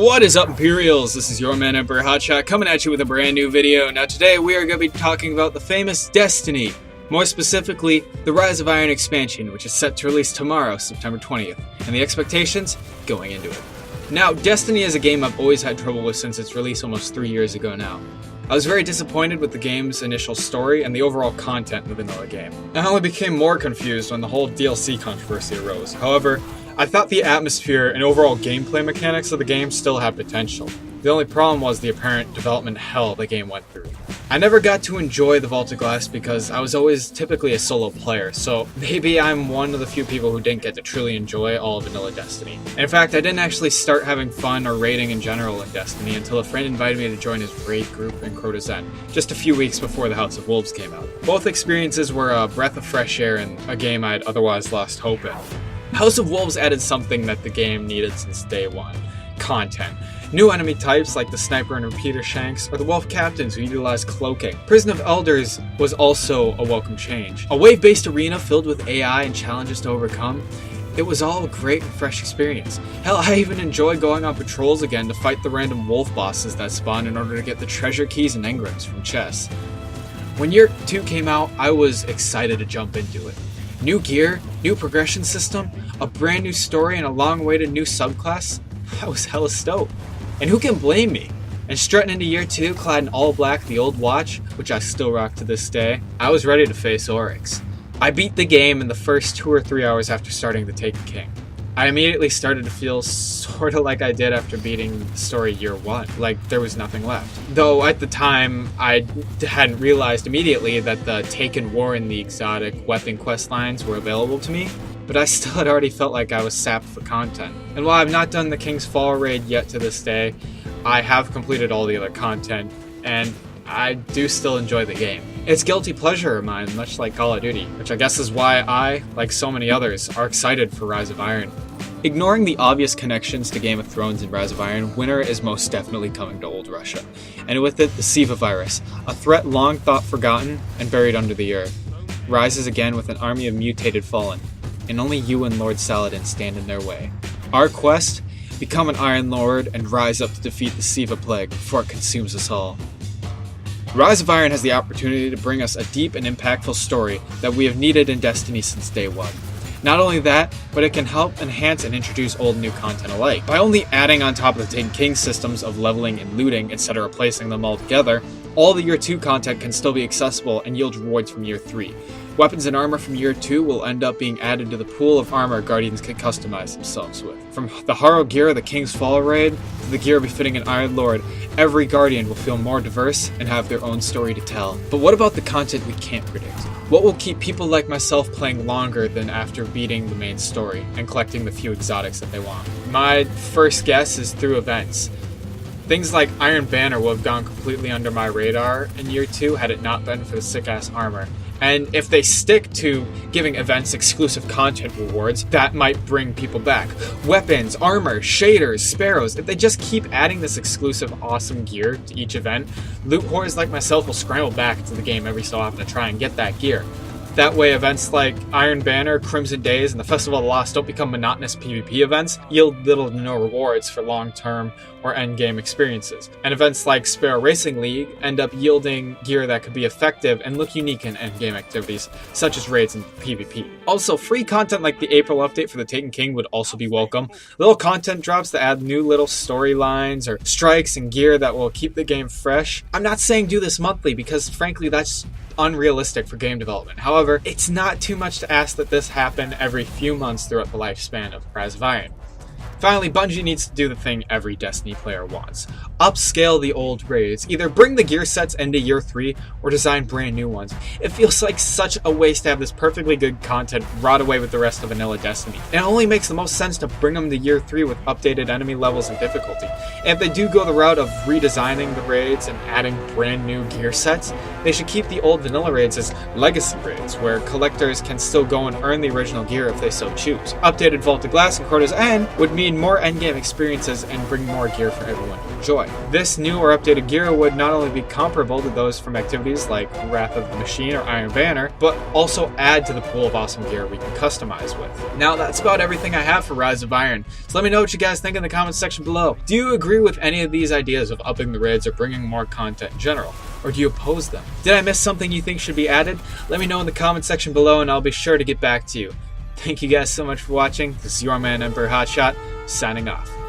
What is up, Imperials? This is your man EmperorHotshot coming at you with a brand new video. Now today we are going to be talking about the famous Destiny. More specifically, the Rise of Iron expansion, which is set to release tomorrow, September 20th, and the expectations going into it. Now, Destiny is a game I've always had trouble with since its release almost 3 years ago now. I was very disappointed with the game's initial story and the overall content of the vanilla game. I only became more confused when the whole DLC controversy arose. However, I thought the atmosphere and overall gameplay mechanics of the game still had potential. The only problem was the apparent development hell the game went through. I never got to enjoy the Vaulted Glass because I was always typically a solo player, so maybe I'm one of the few people who didn't get to truly enjoy all of vanilla Destiny. In fact, I didn't actually start having fun or raiding in general in Destiny until a friend invited me to join his raid group in Crota's End, just a few weeks before the House of Wolves came out. Both experiences were a breath of fresh air in a game I'd otherwise lost hope in. House of Wolves added something that the game needed since day one: content. New enemy types like the Sniper and Repeater Shanks, or the Wolf Captains who utilize cloaking. Prison of Elders was also a welcome change. A wave-based arena filled with AI and challenges to overcome. It was all a great and fresh experience. Hell, I even enjoyed going on patrols again to fight the random wolf bosses that spawn in order to get the treasure keys and engrams from chests. When Year 2 came out, I was excited to jump into it. New gear, new progression system, a brand new story, and a long-awaited new subclass. I was hella stoked. And who can blame me? And strutting into Year 2, clad in all black, the old watch, which I still rock to this day, I was ready to face Oryx. I beat the game in the first 2 or 3 hours after starting the Taken King. I immediately started to feel sorta like I did after beating the story Year 1, like there was nothing left. Though at the time, I hadn't realized immediately that the Taken War and the exotic weapon quest lines were available to me, but I still had already felt like I was sapped for content. And while I've not done the King's Fall raid yet to this day, I have completed all the other content, and I do still enjoy the game. It's guilty pleasure of mine, much like Call of Duty, which I guess is why I, like so many others, are excited for Rise of Iron. Ignoring the obvious connections to Game of Thrones and Rise of Iron, winter is most definitely coming to old Russia. And with it, the Siva virus, a threat long thought forgotten and buried under the earth, rises again with an army of mutated fallen, and only you and Lord Saladin stand in their way. Our quest? Become an Iron Lord and rise up to defeat the Siva plague before it consumes us all. Rise of Iron has the opportunity to bring us a deep and impactful story that we have needed in Destiny since day one. Not only that, but it can help enhance and introduce old and new content alike. By only adding on top of the Taken King systems of leveling and looting instead of replacing them altogether, all the Year 2 content can still be accessible and yield rewards from Year 3. Weapons and armor from Year 2 will end up being added to the pool of armor Guardians can customize themselves with. From the Harrow gear of the King's Fall raid to the gear befitting an Iron Lord, every Guardian will feel more diverse and have their own story to tell. But what about the content we can't predict? What will keep people like myself playing longer than after beating the main story and collecting the few exotics that they want? My first guess is through events. Things like Iron Banner would have gone completely under my radar in Year 2 had it not been for the sick-ass armor. And if they stick to giving events exclusive content rewards, that might bring people back. Weapons, armor, shaders, sparrows, if they just keep adding this exclusive awesome gear to each event, loot whores like myself will scramble back into the game every so often to try and get that gear. That way events like Iron Banner, Crimson Days, and the Festival of the Lost don't become monotonous PvP events, yield little to no rewards for long-term or endgame experiences. And events like Sparrow Racing League end up yielding gear that could be effective and look unique in endgame activities, such as raids and PvP. Also, free content like the April update for the Taken King would also be welcome. Little content drops that add new little storylines or strikes and gear that will keep the game fresh. I'm not saying do this monthly because frankly that's unrealistic for game development. However, it's not too much to ask that this happen every few months throughout the lifespan of Rise of Iron. Finally, Bungie needs to do the thing every Destiny player wants. Upscale the old raids. Either bring the gear sets into Year 3 or design brand new ones. It feels like such a waste to have this perfectly good content rot away with the rest of vanilla Destiny. It only makes the most sense to bring them to Year 3 with updated enemy levels and difficulty. And if they do go the route of redesigning the raids and adding brand new gear sets, they should keep the old vanilla raids as legacy raids, where collectors can still go and earn the original gear if they so choose. Updated Vaulted Glass and Crota's End would mean more endgame experiences and bring more gear for everyone. enjoy. This new or updated gear would not only be comparable to those from activities like Wrath of the Machine or Iron Banner, but also add to the pool of awesome gear we can customize with. Now that's about everything I have for Rise of Iron, so let me know what you guys think in the comments section below. Do you agree with any of these ideas of upping the raids or bringing more content in general? Or do you oppose them? Did I miss something you think should be added? Let me know in the comment section below and I'll be sure to get back to you. Thank you guys so much for watching. This is your man EmperorHotshot, signing off.